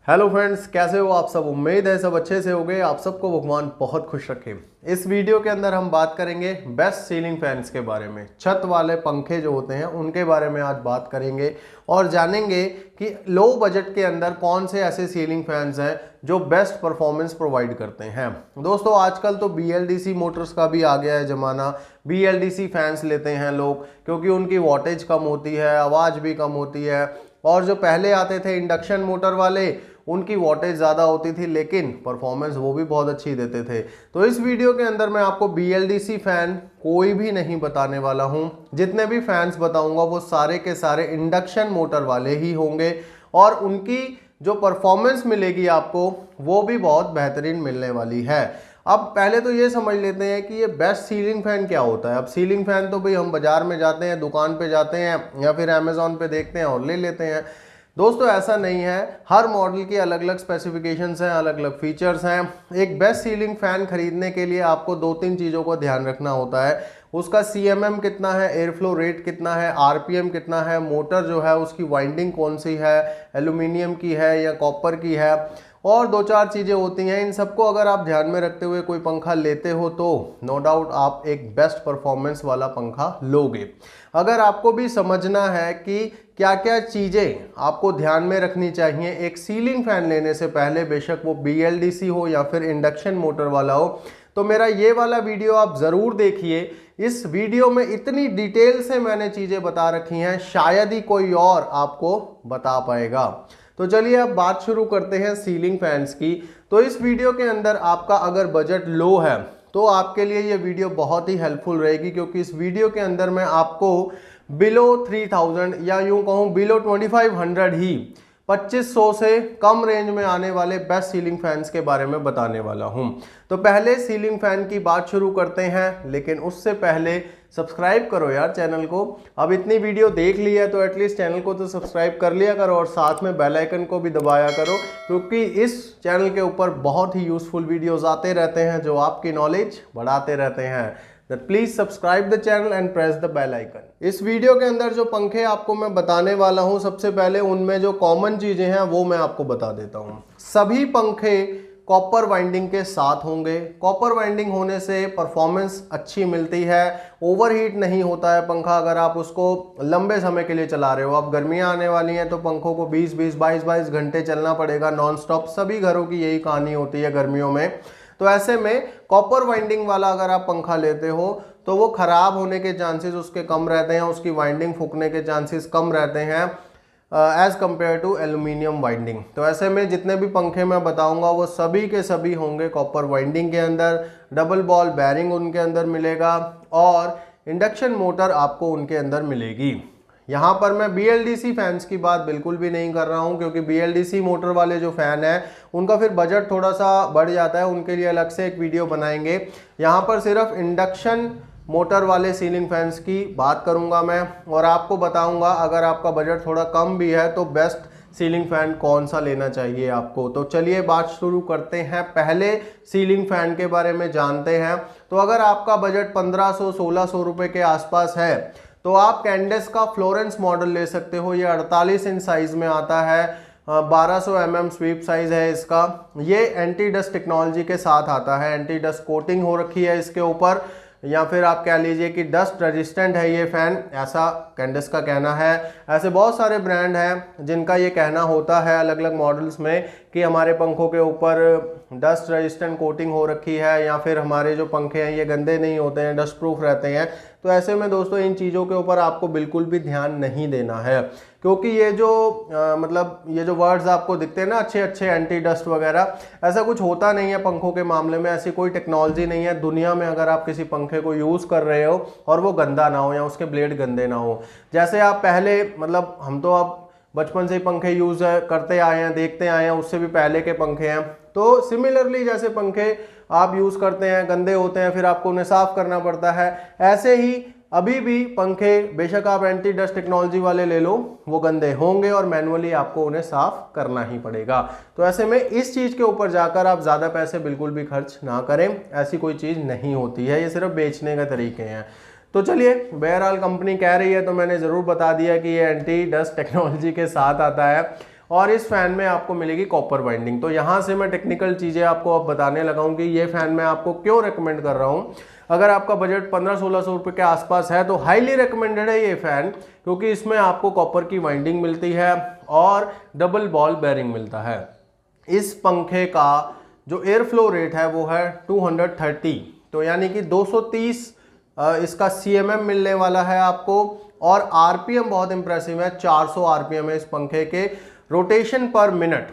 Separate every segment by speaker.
Speaker 1: Hello friends, कैसे हो आप सब। उम्मीद है सब अच्छे से होंगे। आप सबको भगवान बहुत खुश रखे। इस वीडियो के अंदर हम बात करेंगे बेस्ट सीलिंग फैंस के बारे में। छत वाले पंखे जो होते हैं उनके बारे में आज बात करेंगे और जानेंगे कि लो बजट के अंदर कौन से ऐसे सीलिंग फैंस हैं जो बेस्ट परफॉर्मेंस प्रोवाइड करते हैं। दोस्तों, आजकल तो BLDC मोटर्स का भी आ गया है ज़माना। BLDC फैंस लेते हैं लोग क्योंकि उनकी वॉटेज कम होती है, आवाज़ भी कम होती है। और जो पहले आते थे इंडक्शन मोटर वाले, उनकी वॉटेज ज़्यादा होती थी लेकिन परफॉर्मेंस वो भी बहुत अच्छी देते थे। तो इस वीडियो के अंदर मैं आपको BLDC फ़ैन कोई भी नहीं बताने वाला हूँ। जितने भी फैंस बताऊँगा वो सारे के सारे इंडक्शन मोटर वाले ही होंगे और उनकी जो परफॉर्मेंस मिलेगी आपको वो भी बहुत बेहतरीन मिलने वाली है। अब पहले तो ये समझ लेते हैं कि ये बेस्ट सीलिंग फैन क्या होता है। अब सीलिंग फैन तो भाई हम बाजार में जाते हैं, दुकान पे जाते हैं या फिर अमेज़ॉन पे देखते हैं और ले लेते हैं। दोस्तों, ऐसा नहीं है। हर मॉडल की अलग अलग स्पेसिफिकेशंस हैं, अलग अलग फीचर्स हैं। एक बेस्ट सीलिंग फैन खरीदने के लिए आपको 2-3 चीज़ों को ध्यान रखना होता है। उसका CMM कितना है, एयर फ्लो रेट कितना है, RPM कितना है, मोटर जो है उसकी वाइंडिंग कौन सी है, एल्यूमिनियम की है या कॉपर की है, और 2-4 चीज़ें होती हैं। इन सबको अगर आप ध्यान में रखते हुए कोई पंखा लेते हो तो नो डाउट आप एक बेस्ट परफॉर्मेंस वाला पंखा लोगे। अगर आपको भी समझना है कि क्या क्या चीज़ें आपको ध्यान में रखनी चाहिए एक सीलिंग फैन लेने से पहले, बेशक वो BLDC हो या फिर इंडक्शन मोटर वाला हो, तो मेरा ये वाला वीडियो आप ज़रूर देखिए। इस वीडियो में इतनी डिटेल से मैंने चीज़ें बता रखी हैं, शायद ही कोई और आपको बता पाएगा। तो चलिए अब बात शुरू करते हैं सीलिंग फैंस की। तो इस वीडियो के अंदर आपका अगर बजट लो है तो आपके लिए ये वीडियो बहुत ही हेल्पफुल रहेगी, क्योंकि इस वीडियो के अंदर मैं आपको बिलो 3000 या यूं कहूँ बिलो 2500 ही 2500 से कम रेंज में आने वाले बेस्ट सीलिंग फैंस के बारे में बताने वाला हूं। तो पहले सीलिंग फैन की बात शुरू करते हैं, लेकिन उससे पहले सब्सक्राइब करो यार चैनल को। अब इतनी वीडियो देख ली है तो एटलीस्ट चैनल को तो सब्सक्राइब कर लिया करो और साथ में बेल आइकन को भी दबाया करो, क्योंकि इस चैनल के ऊपर बहुत ही यूजफुल वीडियोस आते रहते हैं जो आपकी नॉलेज बढ़ाते रहते हैं। Please subscribe the channel and press the bell icon. इस वीडियो के अंदर जो पंखे आपको मैं बताने वाला हूं, सबसे पहले उनमें जो कॉमन चीजें हैं वो मैं आपको बता देता हूं। सभी पंखे कॉपर वाइंडिंग के साथ होंगे। कॉपर वाइंडिंग होने से परफॉर्मेंस अच्छी मिलती है, ओवरहीट नहीं होता है पंखा अगर आप उसको लंबे समय के लिए चला रहे हो। अब गर्मियां आने वाली हैं तो पंखों को 20-20, 22-22 घंटे चलना पड़ेगा नॉन स्टॉप। सभी घरों की यही कहानी होती है गर्मियों में। तो ऐसे में कॉपर वाइंडिंग वाला अगर आप पंखा लेते हो तो वो खराब होने के चांसेस उसके कम रहते हैं, उसकी वाइंडिंग फूकने के चांसेस कम रहते हैं as compare to aluminium winding. तो ऐसे में जितने भी पंखे मैं बताऊंगा वो सभी के सभी होंगे कॉपर वाइंडिंग के अंदर। डबल बॉल बैरिंग उनके अंदर मिलेगा और इंडक्शन मोटर आपको उनके अंदर मिलेगी। यहाँ पर मैं BLDC फैंस की बात बिल्कुल भी नहीं कर रहा हूँ, क्योंकि BLDC मोटर वाले जो फैन है उनका फिर बजट थोड़ा सा बढ़ जाता है, उनके लिए अलग से एक वीडियो बनाएंगे। यहाँ पर सिर्फ इंडक्शन मोटर वाले सीलिंग फैंस की बात करूँगा मैं और आपको बताऊँगा अगर आपका बजट थोड़ा कम भी है तो बेस्ट सीलिंग फैन कौन सा लेना चाहिए आपको। तो चलिए बात शुरू करते हैं। पहले सीलिंग फैन के बारे में जानते हैं। तो अगर आपका बजट 1500-1600 रुपये के आसपास है तो आप कैंडेस का फ्लोरेंस मॉडल ले सकते हो। ये 48 इंच साइज में आता है, 1200 mm स्वीप साइज है इसका। ये एंटी डस्ट टेक्नोलॉजी के साथ आता है, एंटी डस्ट कोटिंग हो रखी है इसके ऊपर, या फिर आप कह लीजिए कि डस्ट रेजिस्टेंट है ये फैन, ऐसा कैंडेस का कहना है। ऐसे बहुत सारे ब्रांड हैं जिनका ये कहना होता है अलग अलग मॉडल्स में कि हमारे पंखों के ऊपर डस्ट रेजिस्टेंट कोटिंग हो रखी है, या फिर हमारे जो पंखे हैं ये गंदे नहीं होते हैं, डस्ट प्रूफ रहते हैं। तो ऐसे में दोस्तों इन चीज़ों के ऊपर आपको बिल्कुल भी ध्यान नहीं देना है, क्योंकि ये जो ये जो वर्ड्स आपको दिखते हैं ना अच्छे अच्छे एंटी डस्ट वगैरह, ऐसा कुछ होता नहीं है पंखों के मामले में। ऐसी कोई टेक्नोलॉजी नहीं है दुनिया में अगर आप किसी पंखे को यूज़ कर रहे हो और वो गंदा ना हो या उसके ब्लेड गंदे ना हो। जैसे आप पहले हम तो अब बचपन से ही पंखे यूज़ करते आए हैं, देखते आए हैं, उससे भी पहले के पंखे हैं। तो सिमिलरली जैसे पंखे आप यूज़ करते हैं गंदे होते हैं फिर आपको उन्हें साफ़ करना पड़ता है, ऐसे ही अभी भी पंखे बेशक आप एंटी डस्ट टेक्नोलॉजी वाले ले लो वो गंदे होंगे और मैनुअली आपको उन्हें साफ करना ही पड़ेगा। तो ऐसे में इस चीज़ के ऊपर जाकर आप ज़्यादा पैसे बिल्कुल भी खर्च ना करें, ऐसी कोई चीज़ नहीं होती है, ये सिर्फ बेचने के तरीके हैं। तो चलिए बहरहाल कंपनी कह रही है तो मैंने ज़रूर बता दिया कि ये एंटी डस्ट टेक्नोलॉजी के साथ आता है। और इस फैन में आपको मिलेगी कॉपर वाइंडिंग। तो यहाँ से मैं टेक्निकल चीज़ें आपको अब बताने लगा हूँ कि ये फैन मैं आपको क्यों रिकमेंड कर रहा हूँ। अगर आपका बजट 1500-1600 रुपये के आसपास है तो हाईली रिकमेंडेड है ये फैन, क्योंकि इसमें आपको कॉपर की वाइंडिंग मिलती है और डबल बॉल बेरिंग मिलता है। इस पंखे का जो एयर फ्लो रेट है वो है 230, तो यानी कि 230 इसका CMM मिलने वाला है आपको। और RPM बहुत इंप्रेसिव है, 400 RPM है इस पंखे के। रोटेशन पर मिनट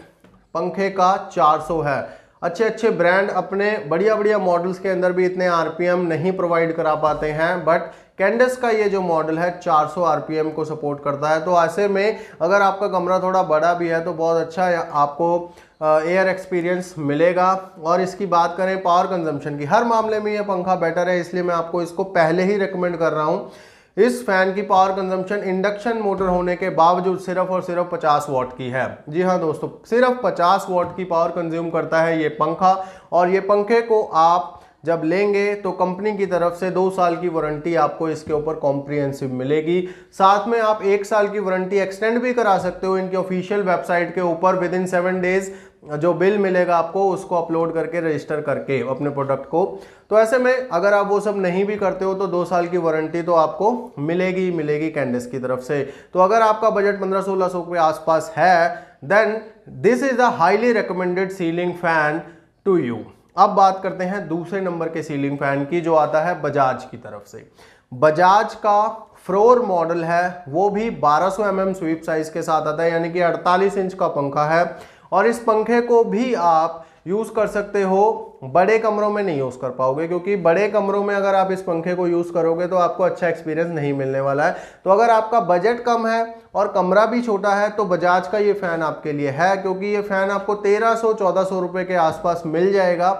Speaker 1: पंखे का 400 है। अच्छे अच्छे ब्रांड अपने बढ़िया बढ़िया मॉडल्स के अंदर भी इतने RPM नहीं प्रोवाइड करा पाते हैं, बट कैंडस का ये जो मॉडल है 400 RPM को सपोर्ट करता है। तो ऐसे में अगर आपका कमरा थोड़ा बड़ा भी है तो बहुत अच्छा आपको एयर एक्सपीरियंस मिलेगा। और इसकी बात करें पावर कंजम्पशन की, हर मामले में ये पंखा बेटर है, इसलिए मैं आपको इसको पहले ही रिकमेंड कर रहा हूँ। इस फैन की पावर कंजम्पशन इंडक्शन मोटर होने के बावजूद सिर्फ और सिर्फ 50 वाट की है। जी हाँ दोस्तों, सिर्फ 50 वाट की पावर कंज्यूम करता है ये पंखा। और ये पंखे को आप जब लेंगे तो कंपनी की तरफ से 2 साल की वारंटी आपको इसके ऊपर कॉम्प्रिहेंसिव मिलेगी। साथ में आप 1 साल की वारंटी एक्सटेंड भी करा सकते हो इनकी ऑफिशियल वेबसाइट के ऊपर। विद इन 7 डेज जो बिल मिलेगा आपको उसको अपलोड करके रजिस्टर करके अपने प्रोडक्ट को। तो ऐसे में अगर आप वो सब नहीं भी करते हो तो 2 साल की वारंटी तो आपको मिलेगी कैंडस की तरफ से। तो अगर आपका बजट 1500-1600 के आसपास है then this is a highly recommended ceiling fan to you. अब बात करते हैं दूसरे नंबर के सीलिंग फैन की, जो आता है बजाज की तरफ से। बजाज का फ्लोर मॉडल है, वो भी 1200 mm स्वीप साइज के साथ आता है, यानी कि 48 इंच का पंखा है। और इस पंखे को भी आप यूज कर सकते हो, बड़े कमरों में नहीं यूज कर पाओगे, क्योंकि बड़े कमरों में अगर आप इस पंखे को यूज करोगे तो आपको अच्छा एक्सपीरियंस नहीं मिलने वाला है। तो अगर आपका बजट कम है और कमरा भी छोटा है तो बजाज का ये फैन आपके लिए है, क्योंकि ये फैन आपको 1300-1400 रुपए के आसपास मिल जाएगा।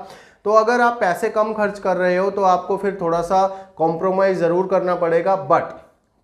Speaker 1: तो अगर आप पैसे कम खर्च कर रहे हो तो आपको फिर थोड़ा सा कॉम्प्रोमाइज जरूर करना पड़ेगा, बट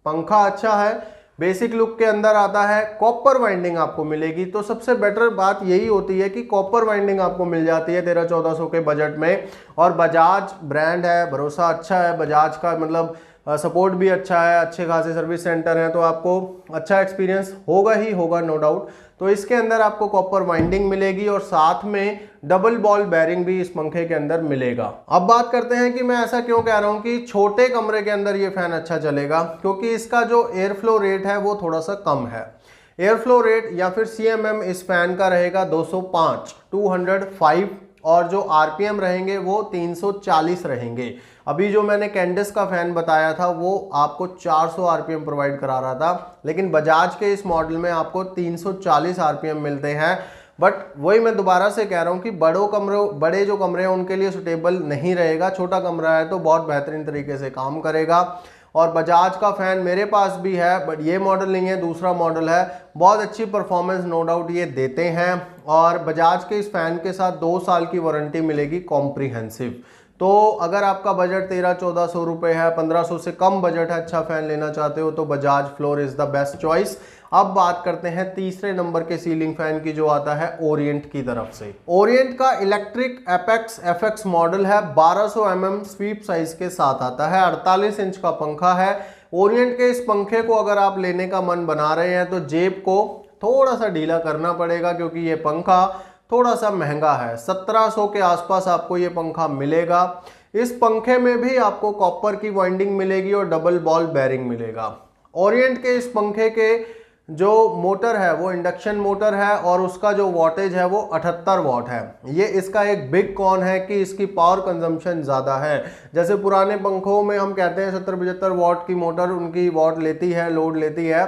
Speaker 1: पंखा अच्छा है। बेसिक लुक के अंदर आता है, कॉपर वाइंडिंग आपको मिलेगी। तो सबसे बेटर बात यही होती है कि कॉपर वाइंडिंग आपको मिल जाती है 1300-1400 के बजट में। और बजाज ब्रांड है, भरोसा अच्छा है बजाज का, मतलब सपोर्ट भी अच्छा है, अच्छे खासे सर्विस सेंटर हैं, तो आपको अच्छा एक्सपीरियंस होगा ही होगा, नो डाउट। तो इसके अंदर आपको कॉपर वाइंडिंग मिलेगी और साथ में डबल बॉल बेरिंग भी इस पंखे के अंदर मिलेगा। अब बात करते हैं कि मैं ऐसा क्यों कह रहा हूं कि छोटे कमरे के अंदर ये फैन अच्छा चलेगा, क्योंकि इसका जो एयर फ्लो रेट है वो थोड़ा सा कम है। एयर फ्लो रेट या फिर CMM इस फैन का रहेगा 205 और जो RPM रहेंगे वो 340 रहेंगे। अभी जो मैंने कैंडस का फैन बताया था वो आपको 400 RPM प्रोवाइड करा रहा था, लेकिन बजाज के इस मॉडल में आपको 340 RPM मिलते हैं। बट वही मैं दोबारा से कह रहा हूँ कि बड़े जो कमरे हैं उनके लिए सुटेबल नहीं रहेगा। छोटा कमरा है तो बहुत बेहतरीन तरीके से काम करेगा। और बजाज का फैन मेरे पास भी है, बट ये मॉडल नहीं है, दूसरा मॉडल है। बहुत अच्छी परफॉर्मेंस नो डाउट ये देते हैं। और बजाज के इस फैन के साथ 2 साल की वारंटी मिलेगी कॉम्प्रिहेंसिव। तो अगर आपका बजट 1300-1400 रुपये है, 1500 से कम बजट है, अच्छा फैन लेना चाहते हो तो Bajaj floor is the best choice. अब बात करते हैं तीसरे नंबर के सीलिंग फैन की, जो आता है ओरिएंट की तरफ से। ओरिएंट का इलेक्ट्रिक एपेक्स FX मॉडल है, 1200 mm स्वीप साइज के साथ आता है, 48 इंच का पंखा है। ओरिएंट के इस पंखे को अगर आप लेने का मन बना रहे हैं तो जेब को थोड़ा सा ढीला करना पड़ेगा, क्योंकि ये पंखा थोड़ा सा महंगा है। 1700 के आसपास आपको ये पंखा मिलेगा। इस पंखे में भी आपको कॉपर की वाइंडिंग मिलेगी और डबल बॉल बेरिंग मिलेगा। ओरिएंट के इस पंखे के जो मोटर है वो इंडक्शन मोटर है और उसका जो वॉटेज है वो 78 वाट है। ये इसका एक बिग कॉन है कि इसकी पावर कंजम्पशन ज़्यादा है। जैसे पुराने पंखों में हम कहते हैं 70-75 वाट की मोटर उनकी वाट लेती है, लोड लेती है,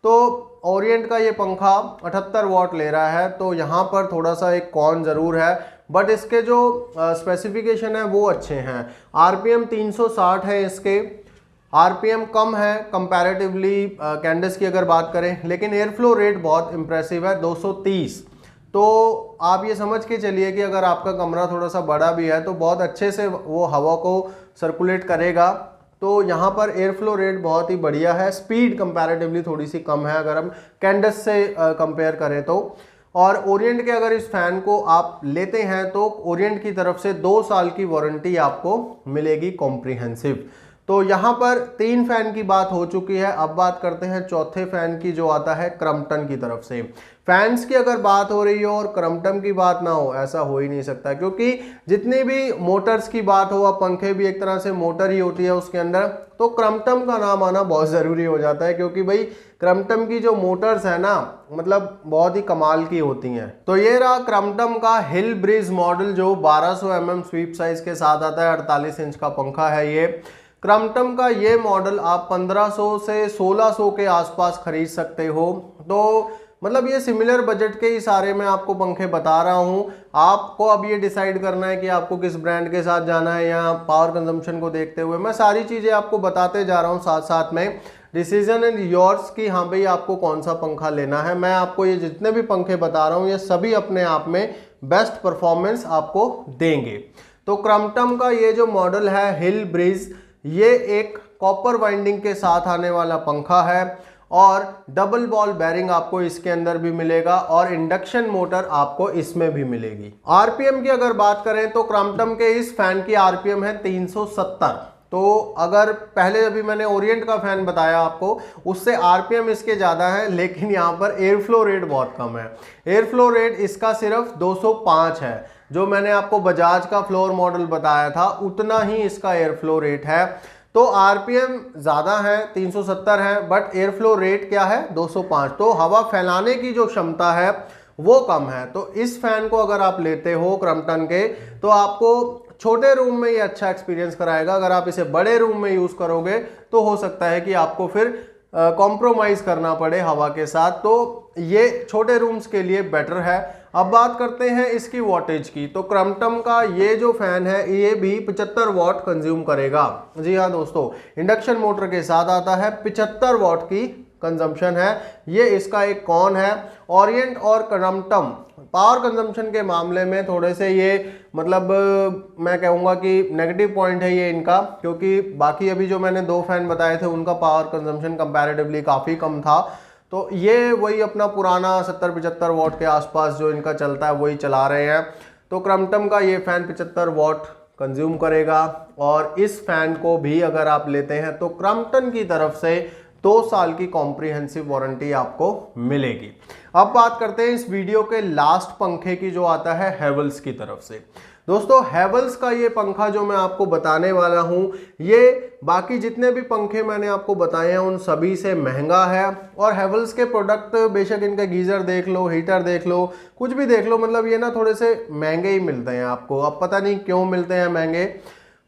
Speaker 1: तो ओरिएंट का ये पंखा 78 वाट ले रहा है। तो यहाँ पर थोड़ा सा एक कॉन ज़रूर है, बट इसके जो स्पेसिफिकेशन है वो अच्छे हैं। RPM 360 है, इसके RPM कम है कंपैरेटिवली कैंडस की अगर बात करें, लेकिन एयर फ्लो रेट बहुत इंप्रेसिव है, 230। तो आप ये समझ के चलिए कि अगर आपका कमरा थोड़ा सा बड़ा भी है तो बहुत अच्छे से वो हवा को सर्कुलेट करेगा। तो यहाँ पर एयर फ्लो रेट बहुत ही बढ़िया है। स्पीड कंपैरेटिवली थोड़ी सी कम है अगर हम कैंडस से कंपेयर करें तो। और ओरिएंट के अगर इस फैन को आप लेते हैं तो ओरिएंट की तरफ से 2 साल की वारंटी आपको मिलेगी कॉम्प्रिहेंसिव। तो यहाँ पर 3 फैन की बात हो चुकी है। अब बात करते हैं चौथे फैन की, जो आता है क्रम्पटन की तरफ से। फैंस की अगर बात हो रही हो और क्रम्पटन की बात ना हो, ऐसा हो ही नहीं सकता, क्योंकि जितनी भी मोटर्स की बात हो, अब पंखे भी एक तरह से मोटर ही होती है उसके अंदर, तो क्रम्पटन का नाम आना बहुत ज़रूरी हो जाता है, क्योंकि भाई क्रम्पटन की जो मोटर्स है ना, मतलब बहुत ही कमाल की होती हैं। तो ये रहा क्रम्पटन का हिल ब्रीज मॉडल, जो 1200 mm स्वीप साइज के साथ आता है। 48 इंच का पंखा है ये। क्रम्पटन का ये मॉडल आप 1500 से 1600 के आसपास खरीद सकते हो। तो मतलब ये सिमिलर बजट के ही सारे मैं आपको पंखे बता रहा हूँ। आपको अब ये डिसाइड करना है कि आपको किस ब्रांड के साथ जाना है, या पावर कंजम्पशन को देखते हुए मैं सारी चीज़ें आपको बताते जा रहा हूँ साथ साथ में। डिसीजन एंड योर्स कि हाँ भाई आपको कौन सा पंखा लेना है। मैं आपको ये जितने भी पंखे बता रहा हूँ ये सभी अपने आप में बेस्ट परफॉर्मेंस आपको देंगे। तो क्रम्पटन का ये जो मॉडल है हिल ब्रीज, ये एक कॉपर वाइंडिंग के साथ आने वाला पंखा है और डबल बॉल बेरिंग आपको इसके अंदर भी मिलेगा और इंडक्शन मोटर आपको इसमें भी मिलेगी। आरपीएम की अगर बात करें तो क्रम्पटन के इस फैन की आरपीएम है 370। तो अगर पहले अभी मैंने ओरिएंट का फैन बताया आपको, उससे आरपीएम इसके ज़्यादा है, लेकिन यहाँ पर एयर फ्लो रेट बहुत कम है। एयर फ्लो रेट इसका सिर्फ 205 है। जो मैंने आपको बजाज का फ्लोर मॉडल बताया था उतना ही इसका एयर फ्लो रेट है। तो आरपीएम ज़्यादा है 370 है, बट एयर फ्लो रेट क्या है 205। तो हवा फैलाने की जो क्षमता है वो कम है। तो इस फैन को अगर आप लेते हो क्रम्पटन के, तो आपको छोटे रूम में ये अच्छा एक्सपीरियंस कराएगा। अगर आप इसे बड़े रूम में यूज़ करोगे तो हो सकता है कि आपको फिर कॉम्प्रोमाइज़ करना पड़े हवा के साथ। तो ये छोटे रूम्स के लिए बेटर है। अब बात करते हैं इसकी वॉटेज की। तो क्रम्पटन का ये जो फैन है ये भी 75 वॉट कंज्यूम करेगा। जी हाँ दोस्तों, इंडक्शन मोटर के साथ आता है। 75 वॉट की कंजम्पशन है। ये इसका एक कॉन है। ओरिएंट और क्रम्पटन पावर कंजम्पशन के मामले में थोड़े से ये मतलब मैं कहूँगा कि नेगेटिव पॉइंट है ये इनका, क्योंकि बाकी अभी जो मैंने 2 फैन बताए थे उनका पावर कंजम्पशन कंपैरेटिवली काफ़ी कम था। तो ये वही अपना पुराना 70-75 वॉट के आसपास जो इनका चलता है वही चला रहे हैं। तो क्रम्पटन का ये फैन 75 वॉट कंज्यूम करेगा। और इस फैन को भी अगर आप लेते हैं तो क्रम्पटन की तरफ से 2 साल की कॉम्प्रिहेंसिव वारंटी आपको मिलेगी। अब बात करते हैं इस वीडियो के लास्ट पंखे की, जो आता है हैवेल्स की तरफ से। दोस्तों हैवेल्स का ये पंखा जो मैं आपको बताने वाला हूँ, ये बाकी जितने भी पंखे मैंने आपको बताए हैं उन सभी से महंगा है। और हैवेल्स के प्रोडक्ट बेशक इनके गीज़र देख लो, हीटर देख लो, कुछ भी देख लो, मतलब ये ना थोड़े से महंगे ही मिलते हैं आपको। अब पता नहीं क्यों मिलते हैं महंगे,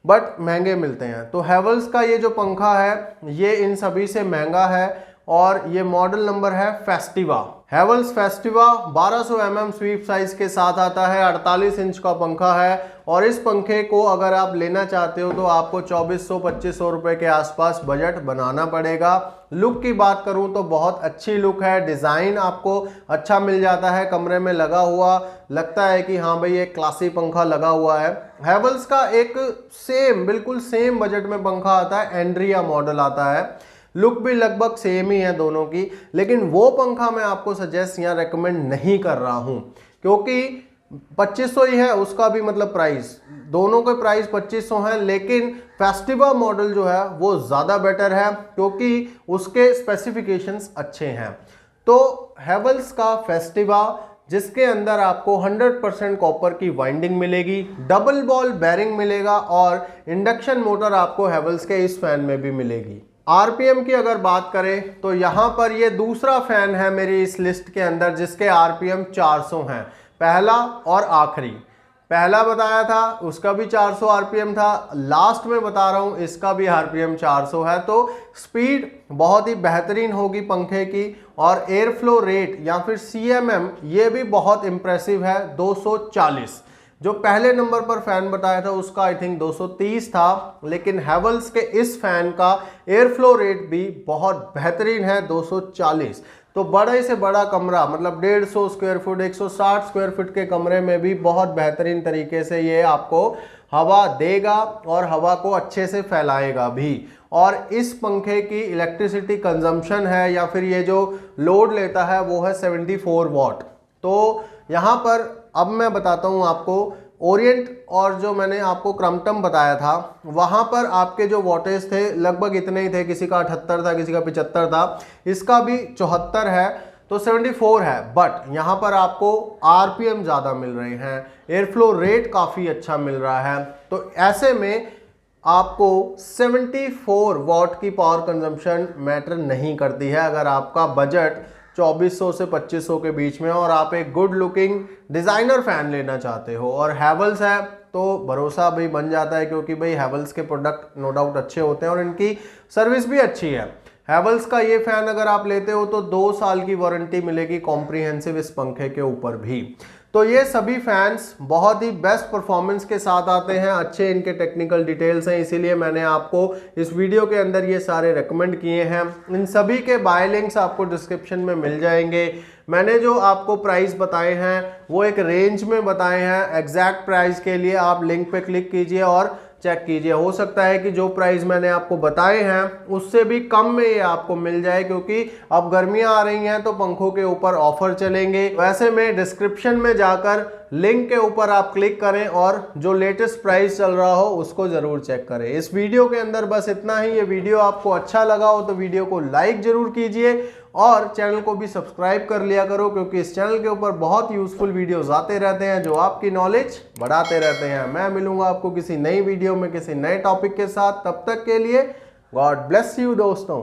Speaker 1: बट महंगे मिलते हैं। तो हैवेल्स का ये जो पंखा है ये इन सभी से महंगा है और ये मॉडल नंबर है Festiva. Havells Festiva 1200 mm SVEEP size के साथ आता है। 48 इंच का पंखा है और इस पंखे को अगर आप लेना चाहते हो तो आपको 2400-2500 रुपए के आसपास बजट बनाना पड़ेगा। लुक की बात करूं तो बहुत अच्छी लुक है। डिज़ाइन आपको अच्छा मिल जाता है, कमरे में लगा हुआ लगता है कि हाँ भाई एक क्लासी पंखा लगा हुआ है। हैवेल्स का एक बिल्कुल सेम बजट में पंखा आता है, एंड्रिया मॉडल आता है। लुक भी लगभग सेम ही है दोनों की, लेकिन वो पंखा मैं आपको सजेस्ट या रेकमेंड नहीं कर रहा हूं, क्योंकि 2500 ही है उसका भी, मतलब प्राइस दोनों के प्राइस 2500 है। लेकिन फेस्टिवा मॉडल जो है वो ज़्यादा बेटर है क्योंकि उसके स्पेसिफिकेशंस अच्छे हैं। तो हैवेल्स का फेस्टिवा, जिसके अंदर आपको 100% कॉपर की वाइंडिंग मिलेगी, डबल बॉल बेरिंग मिलेगा और इंडक्शन मोटर आपको हैवेल्स के इस फैन में भी मिलेगी। आरपीएम की अगर बात करें तो यहाँ पर ये दूसरा फैन है मेरी इस लिस्ट के अंदर जिसके आरपीएम 400 हैं। पहला और आखिरी, पहला बताया था उसका भी 400 आरपीएम था, लास्ट में बता रहा हूँ इसका भी आरपीएम 400 है। तो स्पीड बहुत ही बेहतरीन होगी पंखे की और एयर फ्लो रेट या फिर सीएमएम ये भी बहुत इंप्रेसिव है, 240। जो पहले नंबर पर फैन बताया था उसका आई थिंक 230 था, लेकिन हैवेल्स के इस फैन का एयर फ्लो रेट भी बहुत बेहतरीन है, 240। तो बड़े से बड़ा कमरा, मतलब 150 स्क्वायर फुट, 160 स्क्वायर फुट के कमरे में भी बहुत बेहतरीन तरीके से ये आपको हवा देगा और हवा को अच्छे से फैलाएगा भी। और इस पंखे की इलेक्ट्रिसिटी कंजम्पशन है या फिर ये जो लोड लेता है वो है 74 वॉट। तो यहाँ पर अब मैं बताता हूँ आपको ओरिएंट और जो मैंने आपको क्रम्पटन बताया था वहाँ पर आपके जो वॉटेज थे लगभग इतने ही थे, किसी का 78 था, किसी का 75 था, इसका भी 74 है, तो 74 है। बट यहाँ पर आपको आरपीएम ज़्यादा मिल रहे हैं, एयर फ्लो रेट काफ़ी अच्छा मिल रहा है, तो ऐसे में आपको 74 वॉट की पावर कंजम्पशन मैटर नहीं करती है अगर आपका बजट 2400 से 2500 के बीच में और आप एक गुड लुकिंग डिज़ाइनर फैन लेना चाहते हो। और हैवल्स है तो भरोसा भी बन जाता है, क्योंकि भाई हैवल्स के प्रोडक्ट नो डाउट अच्छे होते हैं और इनकी सर्विस भी अच्छी है। हैवल्स का ये फैन अगर आप लेते हो तो 2 साल की वारंटी मिलेगी कॉम्प्रिहेंसिव इस पंखे के ऊपर भी। तो ये सभी फैंस बहुत ही बेस्ट परफॉर्मेंस के साथ आते हैं, अच्छे इनके टेक्निकल डिटेल्स हैं, इसीलिए मैंने आपको इस वीडियो के अंदर ये सारे रेकमेंड किए हैं। इन सभी के बाय लिंक्स आपको डिस्क्रिप्शन में मिल जाएंगे। मैंने जो आपको प्राइस बताए हैं वो एक रेंज में बताए हैं, एग्जैक्ट प्राइस के लिए आप लिंक पे क्लिक कीजिए और चेक कीजिए। हो सकता है कि जो प्राइस मैंने आपको बताए हैं उससे भी कम में ये आपको मिल जाए, क्योंकि अब गर्मियां आ रही हैं तो पंखों के ऊपर ऑफर चलेंगे। वैसे में डिस्क्रिप्शन में जाकर लिंक के ऊपर आप क्लिक करें और जो लेटेस्ट प्राइस चल रहा हो उसको जरूर चेक करें। इस वीडियो के अंदर बस इतना ही। ये वीडियो आपको अच्छा लगा हो तो वीडियो को लाइक जरूर कीजिए और चैनल को भी सब्सक्राइब कर लिया करो, क्योंकि इस चैनल के ऊपर बहुत यूजफुल वीडियोस आते रहते हैं जो आपकी नॉलेज बढ़ाते रहते हैं। मैं मिलूंगा आपको किसी नई वीडियो में किसी नए टॉपिक के साथ, तब तक के लिए गॉड ब्लेस यू दोस्तों।